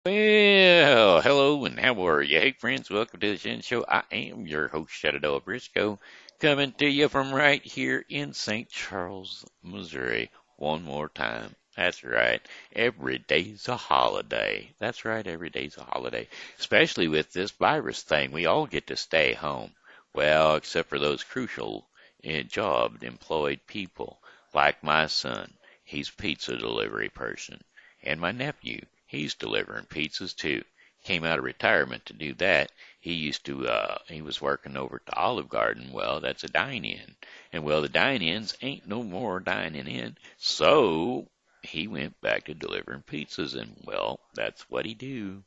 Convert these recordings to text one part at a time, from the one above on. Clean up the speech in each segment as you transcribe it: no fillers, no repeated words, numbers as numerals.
Well, hello and how are you? Hey, friends, welcome to the Shen Show. I am your host, Shenandoah Briscoe, coming to you from right here in St. Charles, Missouri. One more time. That's right. Every day's a holiday. That's right. Every day's a holiday. Especially with this virus thing. We all get to stay home. Well, except for those crucial job employed people, like my son. He's a pizza delivery person. And my nephew. He's delivering pizzas too. Came out of retirement to do that. He was working over at the Olive Garden. Well, that's a dine-in. And well, the dine-ins ain't no more dining in. So he went back to delivering pizzas and well, that's what he do.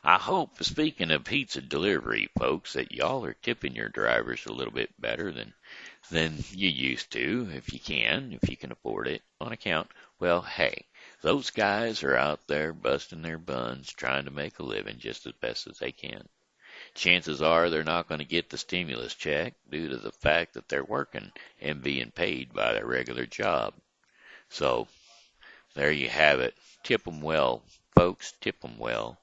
I hope, speaking of pizza delivery, folks, that y'all are tipping your drivers a little bit better than you used to, if you can afford it on account. Well, hey, those guys are out there busting their buns trying to make a living just as best as they can. Chances are they're not going to get the stimulus check due to the fact that they're working and being paid by their regular job. So there you have it. Tip 'em well, folks. Tip 'em well.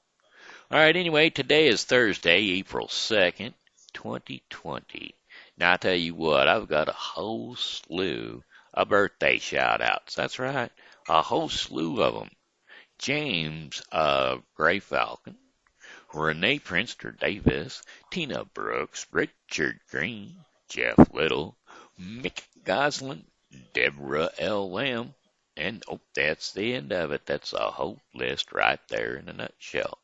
All right, anyway, today is Thursday, April 2nd, 2020. Now, I tell you what, I've got a whole slew of birthday shout-outs. That's right, a whole slew of them. James Greyfalconl, Rene Prinster Davis, Tina Brooks, Richard Green, Jeff Little, Mick Goslin, Debra L. Lamb, and oh, that's the end of it. That's a whole list right there in a nutshell.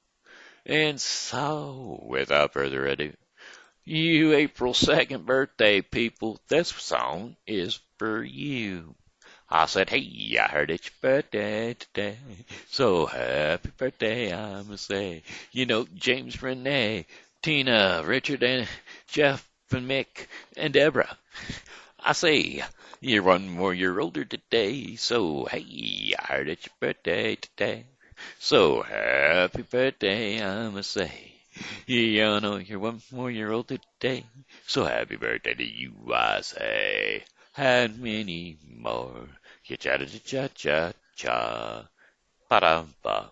And so, without further ado, you April 2nd birthday people, this song is for you. I said, hey, I heard it's your birthday today, so happy birthday, I must say. You know, James, Rene, Tina, Richard, and Jeff, and Mick, and Debra. I say, you're 1 more year older today, so hey, I heard it's your birthday today. So happy birthday, I must say. Yeah, I know you're 1 more year older today, so happy birthday to you, I say. And many more. Cha cha cha cha cha. Ba da ba.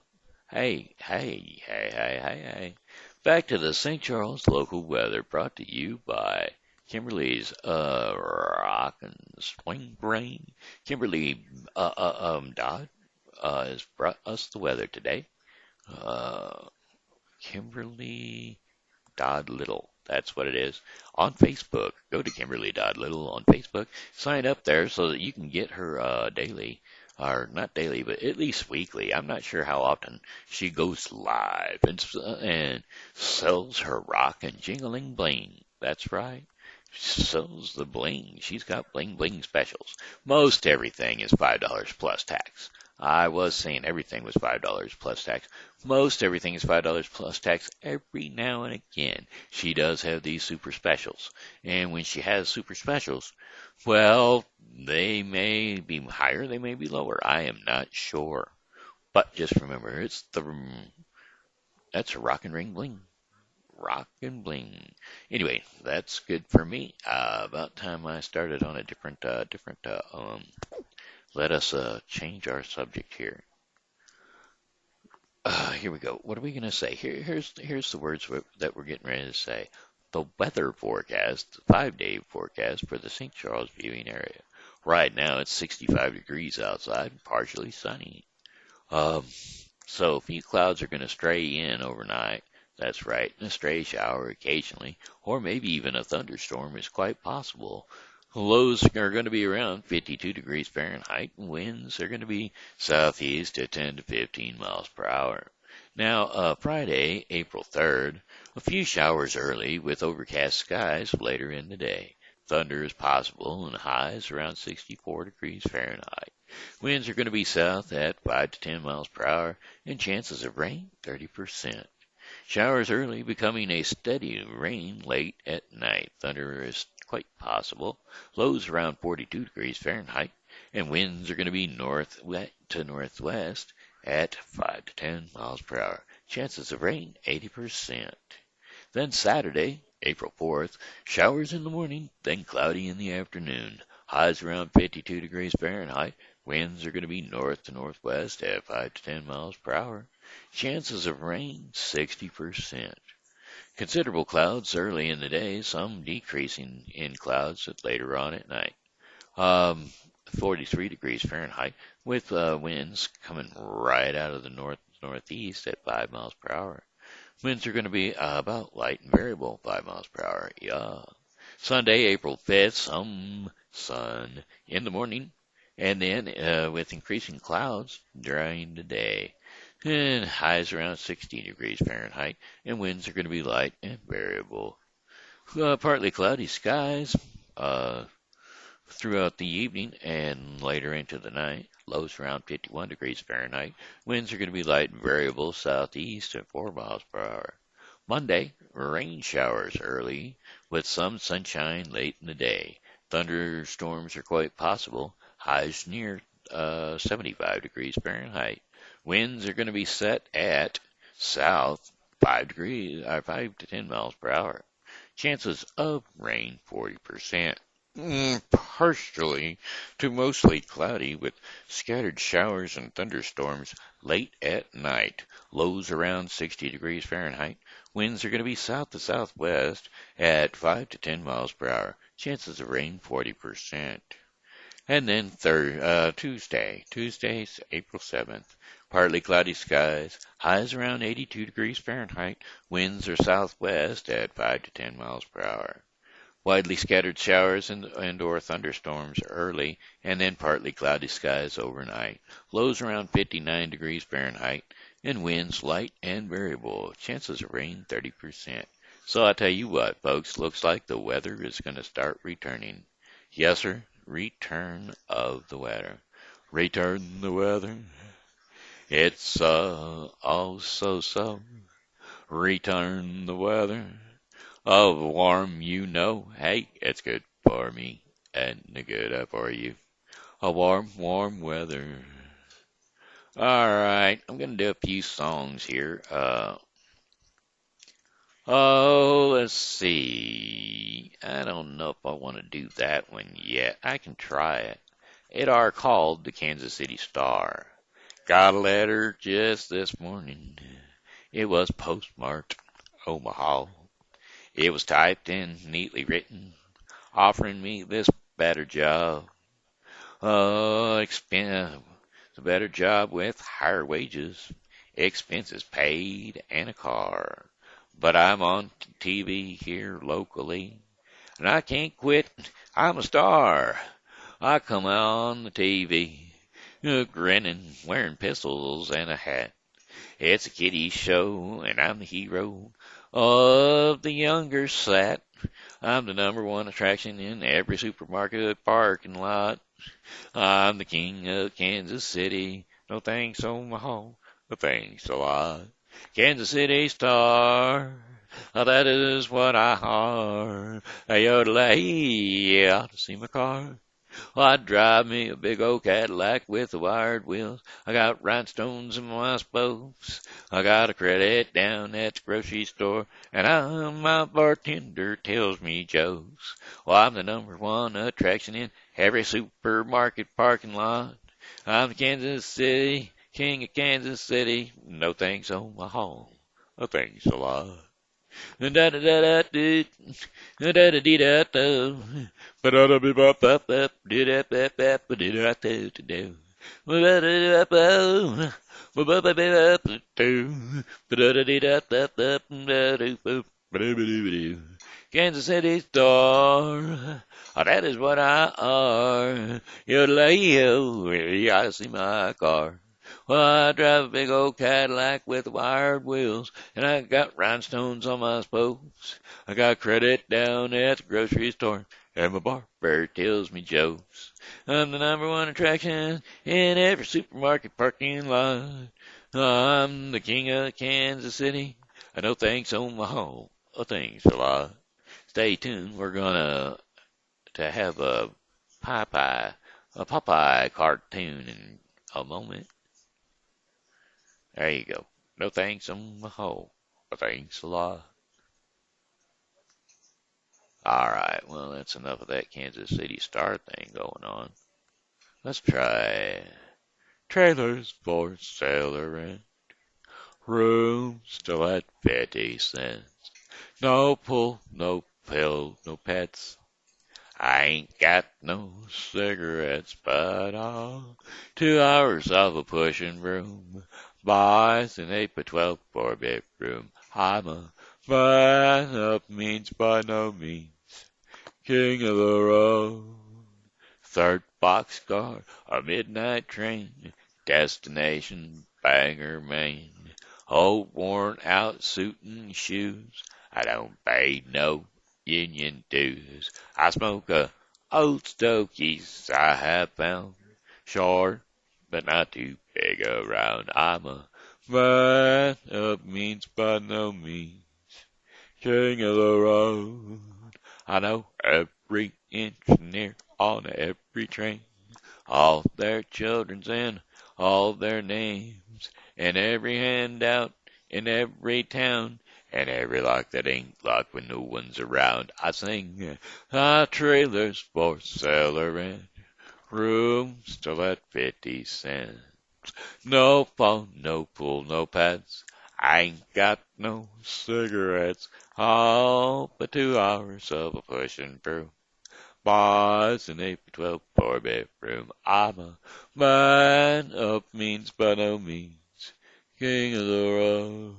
Hey, hey, hey, hey, hey, hey. Back to the St. Charles local weather brought to you by Kimberly's Rock and Swing Brain. Kimberly Dodd has brought us the weather today. Uh, Kimberly Dodd Little. That's what it is. On Facebook. Go to Kimberly Dodd Little on Facebook. Sign up there so that you can get her daily, or not daily, but at least weekly. I'm not sure how often she goes live and sells her rock and jingling bling. That's right. She sells the bling. She's got bling bling specials. Most everything is $5 plus tax. I was saying everything was $5 plus tax. Most everything is $5 plus tax. Every now and again, she does have these super specials. And when she has super specials, well, they may be higher, they may be lower. I am not sure. But just remember, that's a rock and ring bling. Rock and bling. Anyway, that's good for me. About time I started on a let us change our subject here. Here we go. What are we going to say? Here's the words that we're getting ready to say. The weather forecast, the 5-day forecast for the St. Charles viewing area. Right now it's 65 degrees outside, partially sunny. Um, so a few clouds are going to stray in overnight. That's right, and a stray shower occasionally, or maybe even a thunderstorm is quite possible. Lows are going to be around 52 degrees Fahrenheit, and winds are going to be southeast at 10 to 15 miles per hour. Now, Friday, April 3rd, a few showers early with overcast skies later in the day. Thunder is possible and highs around 64 degrees Fahrenheit. Winds are going to be south at 5 to 10 miles per hour, and chances of rain 30%. Showers early, becoming a steady rain late at night. Thunder is quite possible. Lows around 42 degrees Fahrenheit, and winds are going to be north to northwest at 5 to 10 miles per hour. Chances of rain 80%. Then Saturday, April 4th, showers in the morning, then cloudy in the afternoon. Highs around 52 degrees Fahrenheit. Winds are going to be north to northwest at 5 to 10 miles per hour. Chances of rain, 60%. Considerable clouds early in the day, some decreasing in clouds later on at night. Um, 43 degrees Fahrenheit with winds coming right out of the northeast at 5 miles per hour. Winds are going to be about light and variable, 5 miles per hour. Yeah. Sunday, April 5th, some sun in the morning, and then with increasing clouds during the day. And highs around 60 degrees Fahrenheit, and winds are going to be light and variable. Partly cloudy skies throughout the evening and later into the night. Lows around 51 degrees Fahrenheit. Winds are going to be light and variable southeast at 4 miles per hour. Monday, rain showers early with some sunshine late in the day. Thunderstorms are quite possible. Highs near 75 degrees Fahrenheit. Winds are going to be set at south 5 to 10 miles per hour. Chances of rain 40%. Partially to mostly cloudy with scattered showers and thunderstorms late at night. Lows around 60 degrees Fahrenheit. Winds are going to be south to southwest at 5 to 10 miles per hour. Chances of rain 40%. And then Tuesday, April 7th. Partly cloudy skies. Highs around 82 degrees Fahrenheit. Winds are southwest at 5 to 10 miles per hour. Widely scattered showers and or thunderstorms early, and then partly cloudy skies overnight. Lows around 59 degrees Fahrenheit, and winds light and variable. Chances of rain 30%. So I tell you what, folks, looks like the weather is going to start returning. Yes, sir, return of the weather. Return the weather. It's oh so. Return the weather. Oh, warm, hey, it's good for me and good for you. A warm weather. All right, I'm gonna do a few songs here. Let's see. I don't know if I want to do that one yet. I can try it. It are called the Kansas City Star. Got a letter just this morning. It was postmarked Omaha. It was typed and neatly written, offering me this better job. A better job with higher wages, expenses paid, and a car. But I'm on TV here locally, and I can't quit. I'm a star. I come on the TV, grinning, wearing pistols and a hat. It's a kiddie show, and I'm the hero of the younger set. I'm the number one attraction in every supermarket parking lot. I'm the king of Kansas City. No thanks, Omaha. No thanks a lot. Kansas City Star. That is what I are. You ought to see my car. Well, I drive me a big old Cadillac with the wired wheels. I got rhinestones in my spokes. I got a credit down at the grocery store, and my bartender tells me jokes. Well, I'm the number one attraction in every supermarket parking lot. I'm the Kansas City, king of Kansas City. No thanks, Omaha. No thanks a lot. Da da da da da da da da da da. Ba da da ba ba ba ba da da ba ba ba da da da da. Ba da da ba ba ba ba ba ba do. Ba da da da da da da do ba ba da ba do. Kansas City Star. Oh, that is what I are. You I see my car. Well, I drive a big old Cadillac with wired wheels, and I got rhinestones on my spokes. I got credit down at the grocery store, and my barber tells me jokes. I'm the number one attraction in every supermarket parking lot. I'm the king of Kansas City. I know thanks Omaha. Oh, thanks a lot. Stay tuned. We're gonna to have a Popeye cartoon in a moment. There you go. No thanks on the whole. But thanks a lot. Alright, well, that's enough of that Kansas City Star thing going on. Let's try trailers for sale or rent. room still at 50 cents. No pull, no pill, no pets. I ain't got no cigarettes, but 2 hours of a pushing broom buys an 8 by 12 4-bedroom. I'm a man up means by no means king of the road. Third boxcar, a midnight train, destination Bangor, Maine. Old worn out suit and shoes, I don't pay no union dues. I smoke a old stogies I have found, short but not too big around. I'm a man of means by no means king of the road. I know every engineer on every train, all their children's and all their names, and every handout in every town, and every lock that ain't locked when no one's around. I sing trailers for sale or rent, rooms still at 50 cents. No phone, no pool, no pets. I ain't got no cigarettes. All but 2 hours of a pushing through. Buys an 8 by 12 4-bedroom. I'm a man of means by no means king of the road.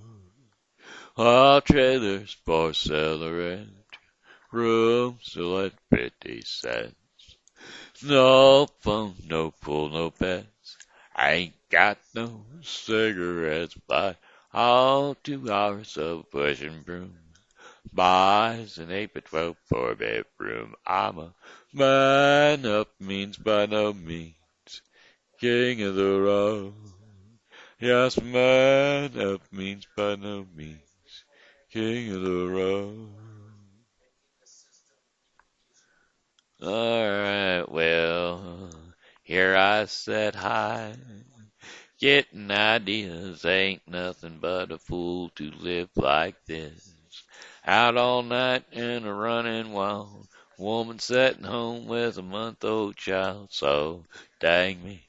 All trailers for sale or rent. Rooms still at 50 cents. No phone, no pool, no pets. I ain't got no cigarettes, but all 2 hours of pushing broom buys an 8 by 12 4-bedroom. I'm a man up means by no means king of the road. Yes, man up means by no means king of the road. Alright, well, here I said hi. Getting ideas ain't nothing but a fool to live like this. Out all night and a running wild. Woman sitting home with a month-old child. So, dang me,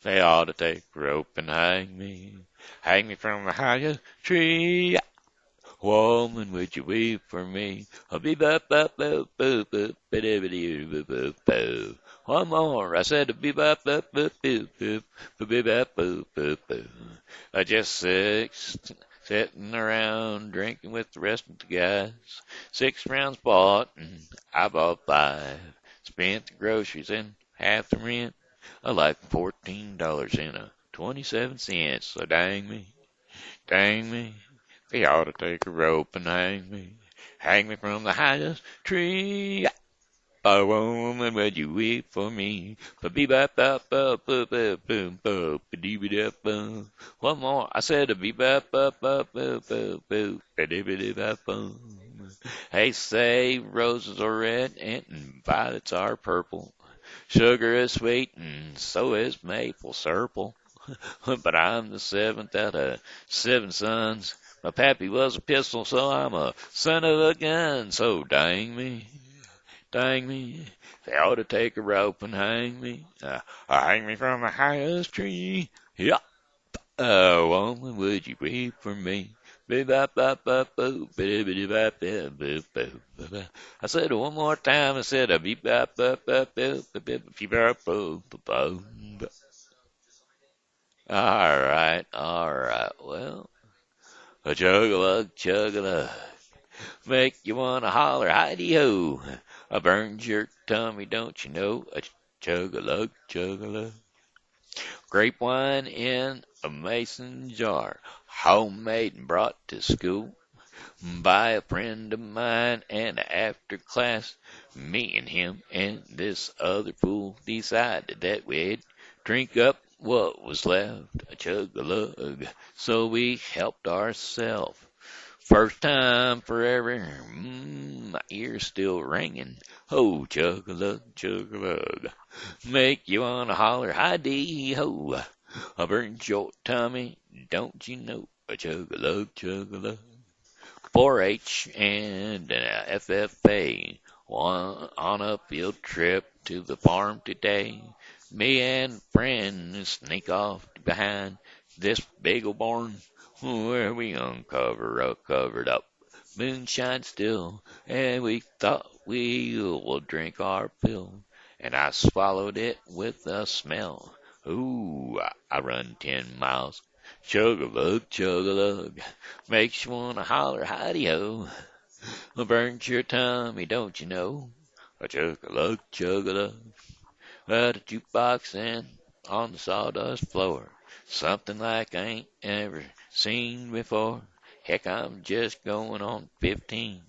they ought to take a rope and hang me. Hang me from the highest tree. Woman, would you weep for me? A beep up up boop boop boop boop boop boop. One more. I said a beep up up boop boop boop beep up boop boop boop. I just sitting around drinking with the rest of the guys. 6 rounds bought and I bought 5. Spent the groceries and half the rent. I like $14 and 27 cents. So dang me. They ought to take a rope and hang me from the highest tree. Oh, woman, would you weep for me? One more. I said a Hey, say roses are red and violets are purple. Sugar is sweet and so is maple syrup. But I'm the 7th out of 7 sons. My pappy was a pistol, so I'm a son of a gun. So dang me, they ought to take a rope and hang me. Hang me from the highest tree. Yeah. Woman, would you weep for me? I said it one more time. I said a beep bop bop bop bop bop. All right. Well, a chug-a-lug, make you wanna holler, hi-de-ho. A burns your tummy, don't you know? A chug-a-lug. Grape wine in a mason jar, homemade and brought to school by a friend of mine. And after class, me and him and this other fool decided that we'd drink up what was left, a chug-a-lug. So we helped ourselves. First time forever, my ear's still ringing. Oh, chug-a-lug. Make you wanna holler, hi-dee-ho. I burns your tummy, don't you know? A chug-a-lug. 4-H and FFA on a field trip to the farm today. Me and friends sneak off behind, This big old barn where we covered up. Moonshine still, and we thought we will drink our fill. And I swallowed it with a smell. Ooh, I run 10 miles. Chug-a-lug, chug-a-lug. Makes you wanna holler, hidey-ho. Burnt your tummy, don't you know? A chug-a-lug, chug-a-lug. At a jukebox and on the sawdust floor. Something like I ain't ever seen before. Heck, I'm just going on 15.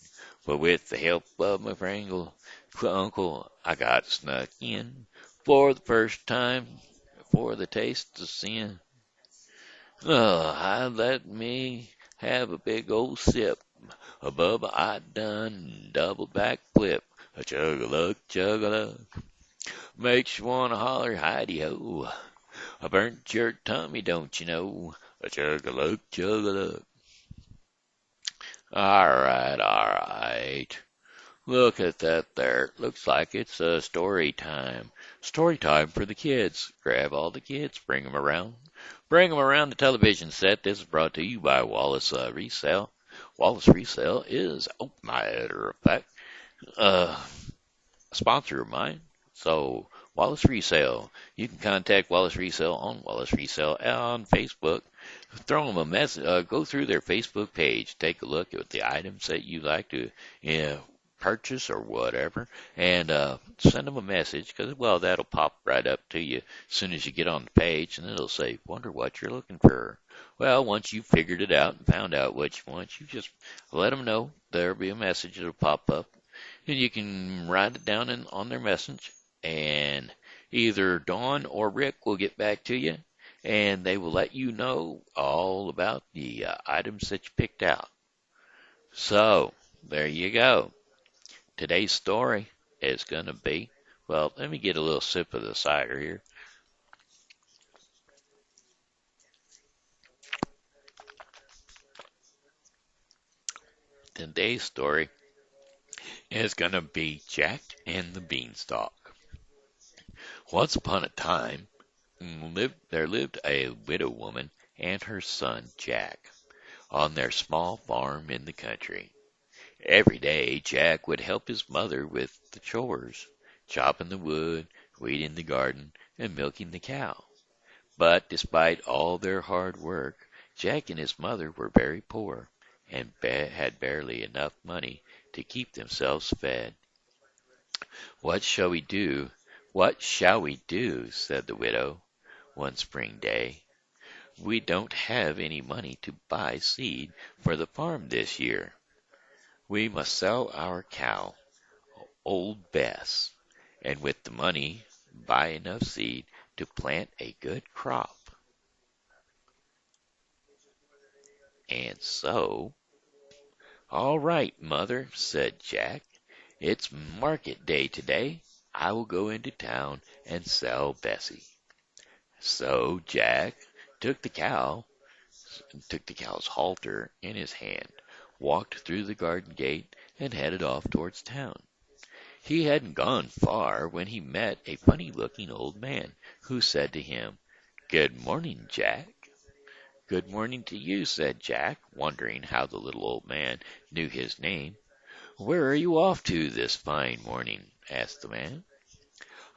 But with the help of my Pringle uncle, I got snuck in for the first time for the taste of sin. Oh, I let me have a big old sip. Above I done double back flip. A chug-a-lug, chug-a-lug. Makes you wanna holler, hidey-ho. I burnt your tummy, don't you know? A chug-a-lug, chug-a-lug. All right. Look at that there. Looks like it's story time. Story time for the kids. Grab all the kids, bring them around. Bring them around the television set. This is brought to you by Wallace Resale. Wallace Resale is, oh, matter of fact, uh, a sponsor of mine. So, Wallace Resale. You can contact Wallace Resale on Wallace Resale on Facebook. Throw them a message. Go through their Facebook page. Take a look at the items that you like to purchase or whatever, and send them a message because, well, that'll pop right up to you as soon as you get on the page, and it'll say, wonder what you're looking for. Well, once you've figured it out and found out what you want, you just let them know. There'll be a message that'll pop up, and you can write it down on their message, and either Dawn or Rick will get back to you, and they will let you know all about the items that you picked out. So, there you go. Today's story is going to be, well, let me get a little sip of the cider here. Today's story is going to be Jack and the Beanstalk. Once upon a time, there lived a widow woman and her son Jack on their small farm in the country. Every day Jack would help his mother with the chores, chopping the wood, weeding the garden, and milking the cow. But despite all their hard work, Jack and his mother were very poor and had barely enough money to keep themselves fed. "What shall we do? What shall we do?" said the widow, one spring day. "We don't have any money to buy seed for the farm this year. We must sell our cow, old Bess, and with the money buy enough seed to plant a good crop." And so, "All right, mother," said Jack. "It's market day today. I will go into town and sell Bessie." So Jack took the cow, took the cow's halter in his hand, walked through the garden gate, and headed off towards town. He hadn't gone far when he met a funny-looking old man who said to him, "Good morning, Jack." "Good morning to you," said Jack, wondering how the little old man knew his name. "Where are you off to this fine morning?" asked the man.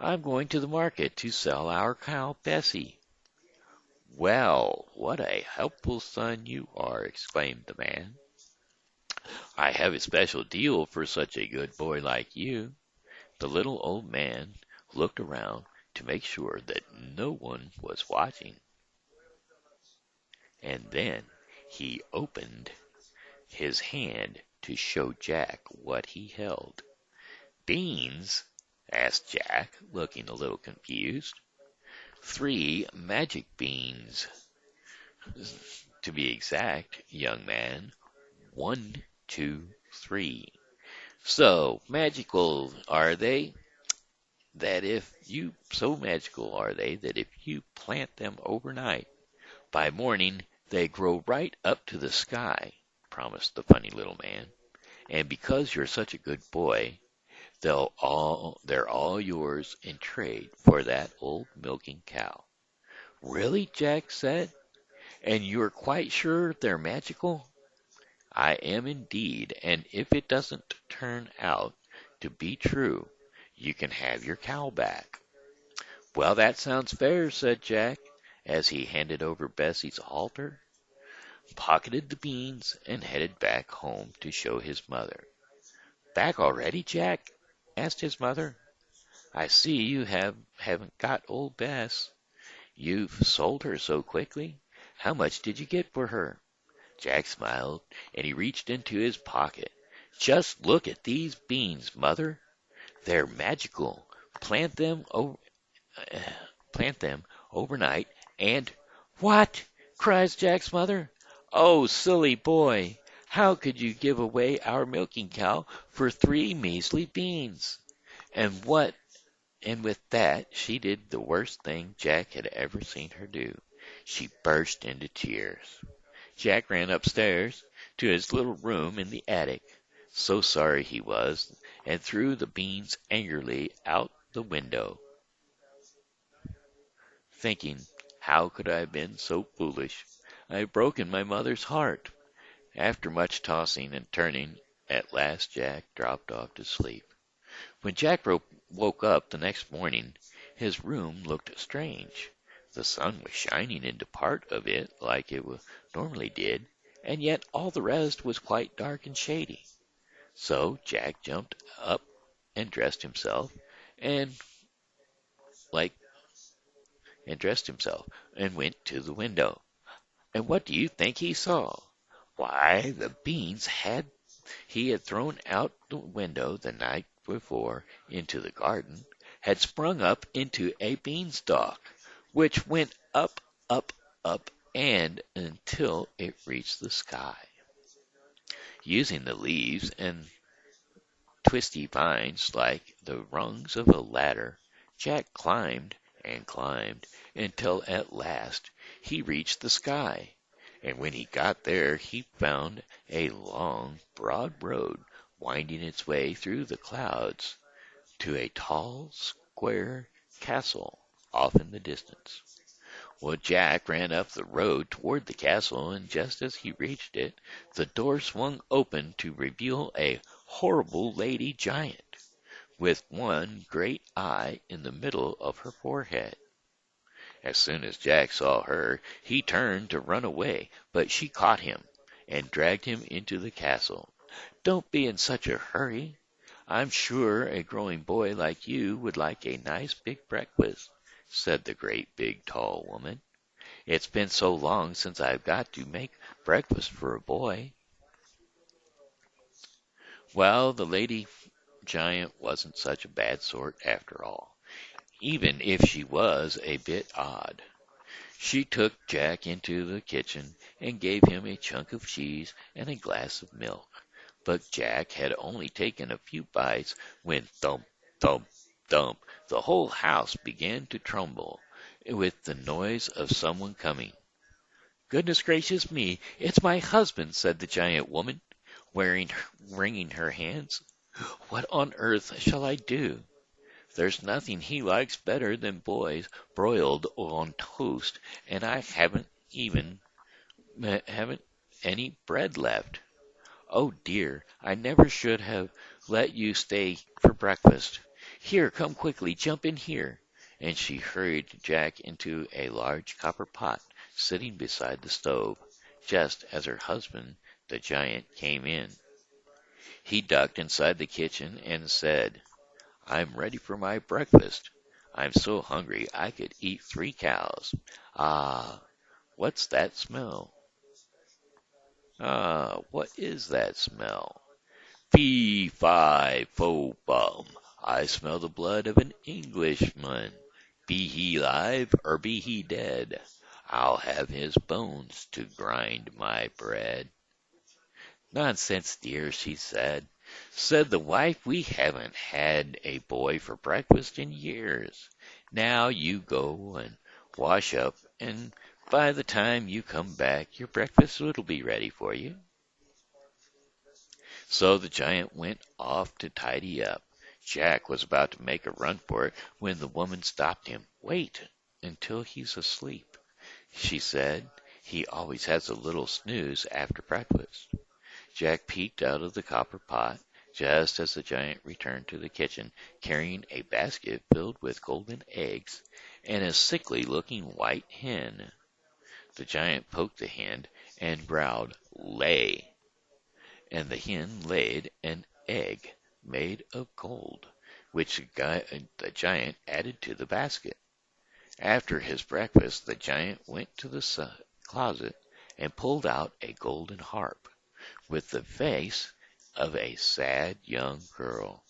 "I'm going to the market to sell our cow Bessie." "Well, what a helpful son you are!" exclaimed the man. "I have a special deal for such a good boy like you." The little old man looked around to make sure that no one was watching, and then he opened his hand to show Jack what he held. "Beans?" asked Jack, looking a little confused. "3 magic beans, to be exact, young man. 1, 2, 3. So magical are they that if you plant them overnight, by morning they grow right up to the sky," promised the funny little man. "And because you're such a good boy, they're all yours in trade for that old milking cow." "Really?" Jack said. And you're quite sure they're magical? I am indeed, and if it doesn't turn out to be true, you can have your cow back. Well, that sounds fair, said Jack, as he handed over Bessie's halter, pocketed the beans, and headed back home to show his mother. Back already, Jack? Asked his mother. I see you haven't got old Bess. You've sold her so quickly. How much did you get for her? Jack smiled, and he reached into his pocket. Just look at these beans, Mother. They're magical. Plant them o- plant them overnight, and what? Cries Jack's mother. Oh, silly boy! How could you give away our milking cow for 3 measly beans? And what And with that, she did the worst thing Jack had ever seen her do. She burst into tears. Jack ran upstairs to his little room in the attic. So sorry he was, and threw the beans angrily out the window, thinking, how could I have been so foolish? I have broken my mother's heart. After much tossing and turning, at last Jack dropped off to sleep. When Jack woke up the next morning, his room looked strange. The sun was shining into part of it like it normally did, and yet all the rest was quite dark and shady. So Jack jumped up and dressed himself, and like and dressed himself, and went to the window. And what do you think he saw? Why, the beans he had thrown out the window the night before into the garden had sprung up into a beanstalk, which went up, up, up, and until it reached the sky. Using the leaves and twisty vines like the rungs of a ladder, Jack climbed and climbed until at last he reached the sky. And when he got there, he found a long, broad road winding its way through the clouds to a tall, square castle off in the distance. Well, Jack ran up the road toward the castle, and just as he reached it, the door swung open to reveal a horrible lady giant, with one great eye in the middle of her forehead. As soon as Jack saw her, he turned to run away, but she caught him and dragged him into the castle. Don't be in such a hurry. I'm sure a growing boy like you would like a nice big breakfast, said the great big tall woman. It's been so long since I've got to make breakfast for a boy. Well, the lady giant wasn't such a bad sort after all, even if she was a bit odd. She took Jack into the kitchen and gave him a chunk of cheese and a glass of milk. But Jack had only taken a few bites when thump, thump, thump, the whole house began to tremble with the noise of someone coming. Goodness gracious me, it's my husband, said the giant woman, wringing her hands. What on earth shall I do? There's nothing he likes better than boys broiled on toast, and I haven't any bread left. Oh dear, I never should have let you stay for breakfast. Here, come quickly, jump in here. And she hurried Jack into a large copper pot sitting beside the stove, just as her husband, the giant, came in. He ducked inside the kitchen and said, I'm ready for my breakfast. I'm so hungry I could eat 3 cows. Ah, what's that smell? What is that smell? Fee, fi, fo, bum. I smell the blood of an Englishman. Be he live or be he dead, I'll have his bones to grind my bread. Nonsense, dear, she said. Said the wife, we haven't had a boy for breakfast in years. Now you go and wash up, and by the time you come back, your breakfast will be ready for you. So the giant went off to tidy up. Jack was about to make a run for it when the woman stopped him. Wait until he's asleep, she said. He always has a little snooze after breakfast. Jack peeked out of the copper pot just as the giant returned to the kitchen, carrying a basket filled with golden eggs and a sickly-looking white hen. The giant poked the hen and growled, "Lay!" and the hen laid an egg made of gold, which the giant added to the basket. After his breakfast, the giant went to the closet and pulled out a golden harp with the face of a sad young girl.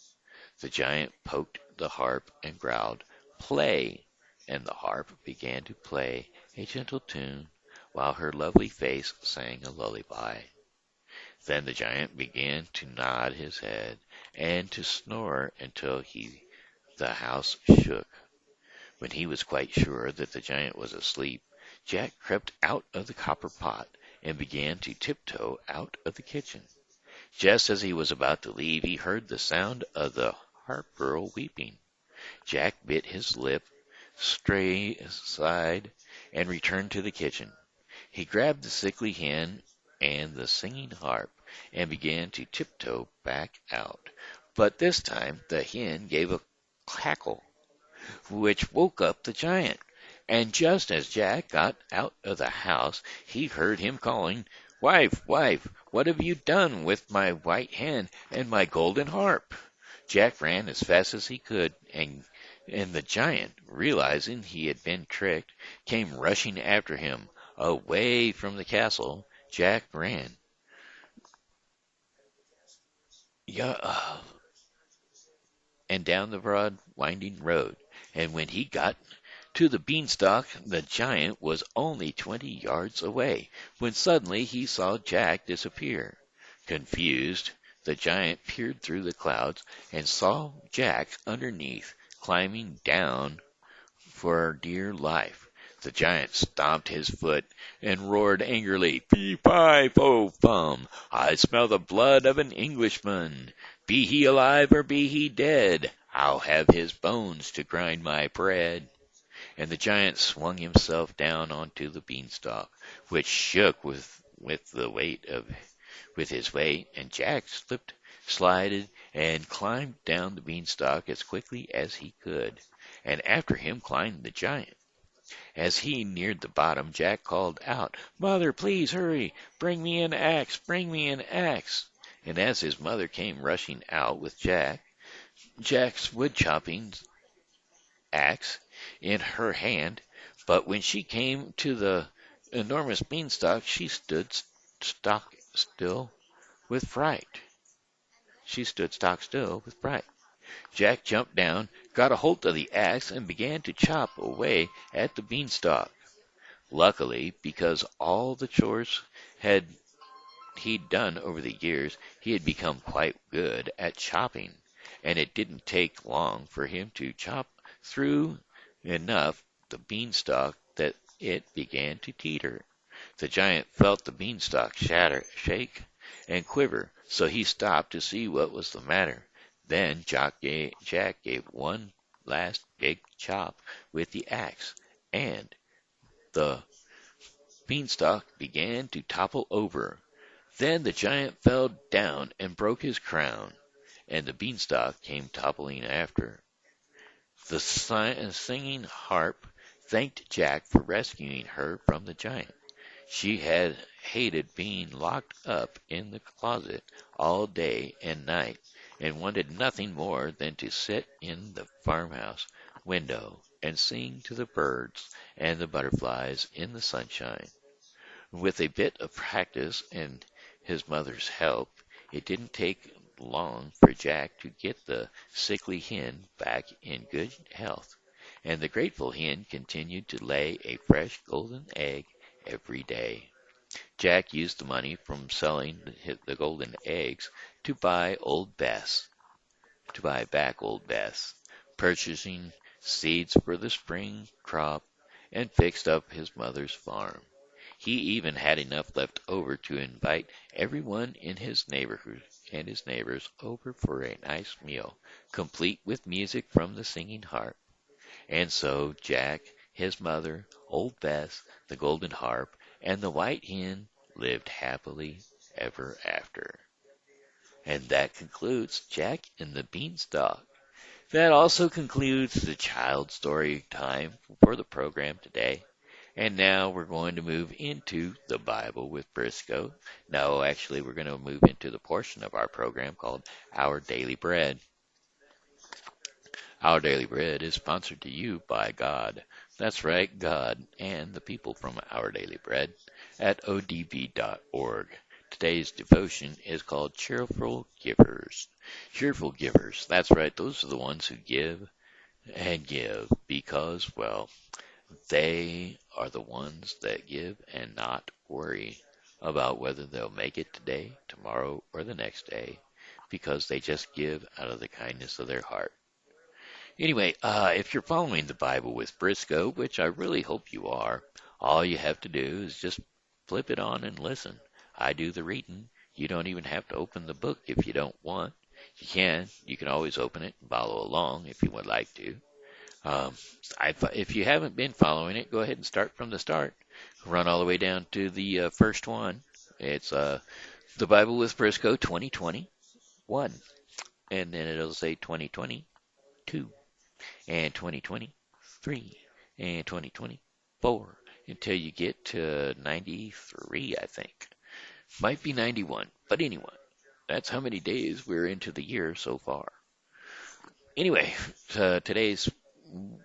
The giant poked the harp and growled, "Play!" and the harp began to play a gentle tune while her lovely face sang a lullaby. Then the giant began to nod his head and to snore until the house shook. When he was quite sure that the giant was asleep, Jack crept out of the copper pot and began to tiptoe out of the kitchen. Just as he was about to leave, he heard the sound of the harp girl weeping. Jack bit his lip, sighed, and returned to the kitchen. He grabbed the sickly hen and the singing harp and began to tiptoe back out. But this time the hen gave a cackle, which woke up the giant. And just as Jack got out of the house, he heard him calling, "Wife, wife, what have you done with my white hen and my golden harp?" Jack ran as fast as he could, and the giant, realizing he had been tricked, came rushing after him. Away from the castle, Jack ran. Yeah, and down the broad, winding road. And when he got to the beanstalk, the giant was only 20 yards away, when suddenly he saw Jack disappear. Confused, the giant peered through the clouds and saw Jack underneath, climbing down for dear life. The giant stomped his foot and roared angrily, "Fee-fi-fo-fum! I smell the blood of an Englishman. Be he alive or be he dead, I'll have his bones to grind my bread." And the giant swung himself down onto the beanstalk, which shook with his weight, and Jack slided, and climbed down the beanstalk as quickly as he could, and after him climbed the giant. As he neared the bottom, Jack called out, "Mother, please hurry! Bring me an axe! Bring me an axe!" And as his mother came rushing out with Jack's wood chopping axe in her hand, but when she came to the enormous beanstalk, she stood stock still with fright. She stood stock still with fright. Jack jumped down, got a hold of the axe, and began to chop away at the beanstalk. Luckily, because all the chores had he'd done over the years, he had become quite good at chopping, and it didn't take long for him to chop through enough the beanstalk that it began to teeter. The giant felt the beanstalk shake, and quiver, so he stopped to see what was the matter. Then Jack gave one last big chop with the axe, and the beanstalk began to topple over. Then the giant fell down and broke his crown, and the beanstalk came toppling after. The singing harp thanked Jack for rescuing her from the giant. She had hated being locked up in the closet all day and night, and wanted nothing more than to sit in the farmhouse window and sing to the birds and the butterflies in the sunshine. With a bit of practice and his mother's help, it didn't take long for Jack to get the sickly hen back in good health, and the grateful hen continued to lay a fresh golden egg every day. Jack used the money from selling the golden eggs to buy back old Bess, purchasing seeds for the spring crop, and fixed up his mother's farm. He even had enough left over to invite everyone in his neighborhood and his neighbors over for a nice meal, complete with music from the singing harp. And so Jack, his mother, old Bess, the golden harp, and the white hen lived happily ever after. And that concludes Jack and the Beanstalk. That also concludes the child story time for the program today. And now we're going to move into the Bible with Briscoe. No, actually, we're going to move into the portion of our program called Our Daily Bread. Our Daily Bread is sponsored to you by God. That's right, God and the people from Our Daily Bread at odb.org. Today's devotion is called Cheerful Givers. Cheerful givers. That's right, those are the ones who give and give because, well, they are the ones that give and not worry about whether they'll make it today, tomorrow, or the next day because they just give out of the kindness of their heart. Anyway, if you're following the Bible with Briscoe, which I really hope you are, all you have to do is just flip it on and listen. I do the reading. You don't even have to open the book if you don't want. You can. You can always open it and follow along if you would like to. Um, if you haven't been following it, go ahead and start from the start. Run all the way down to the first one. It's the Bible with Briscoe 2021, and then it'll say 2022 and 2023 and 2024 until you get to 93, I think. Might be 91, but anyway, that's how many days we're into the year so far. Anyway, today's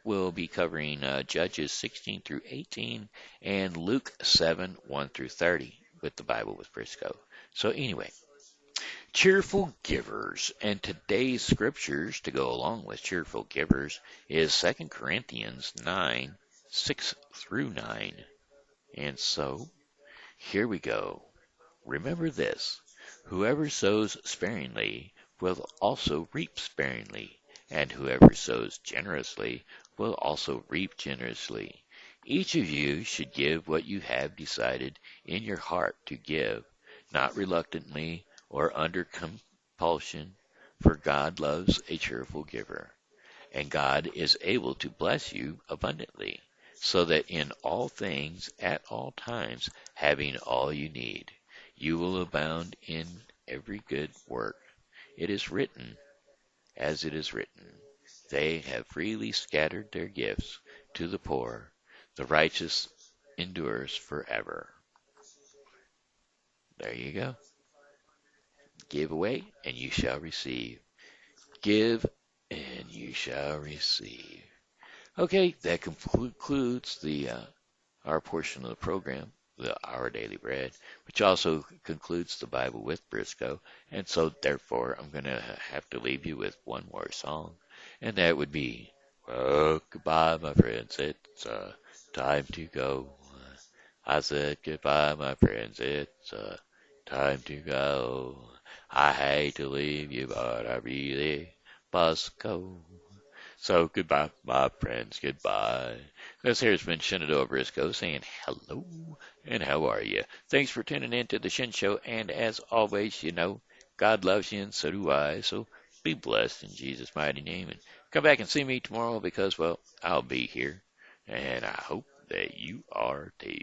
we'll be covering Judges 16 through 18 and Luke 7, 1 through 30 with the Bible with Briscoe. So anyway, cheerful givers. And today's scriptures to go along with cheerful givers is 2 Corinthians 9, 6 through 9. And so, here we go. Remember this, whoever sows sparingly will also reap sparingly, and whoever sows generously will also reap generously. Each of you should give what you have decided in your heart to give, not reluctantly or under compulsion, for God loves a cheerful giver. And God is able to bless you abundantly, so that in all things, at all times, having all you need, you will abound in every good work. It is written, as it is written, they have freely scattered their gifts to the poor. The righteous endures forever. There you go. Give away, and you shall receive. Give, and you shall receive. Okay, that concludes our portion of the program, Our Daily Bread, which also concludes the Bible with Briscoe. And so, therefore, I'm going to have to leave you with one more song, and that would be, well, goodbye, my friends. It's time to go. I said goodbye, my friends. It's time to go. I hate to leave you, but I really must go. So goodbye, my friends, goodbye. This here's been Shenandoah Briscoe saying hello and how are you? Thanks for tuning in to the Shen Show, and as always, you know, God loves you and so do I, so be blessed in Jesus' mighty name, and come back and see me tomorrow because, well, I'll be here, and I hope that you are too.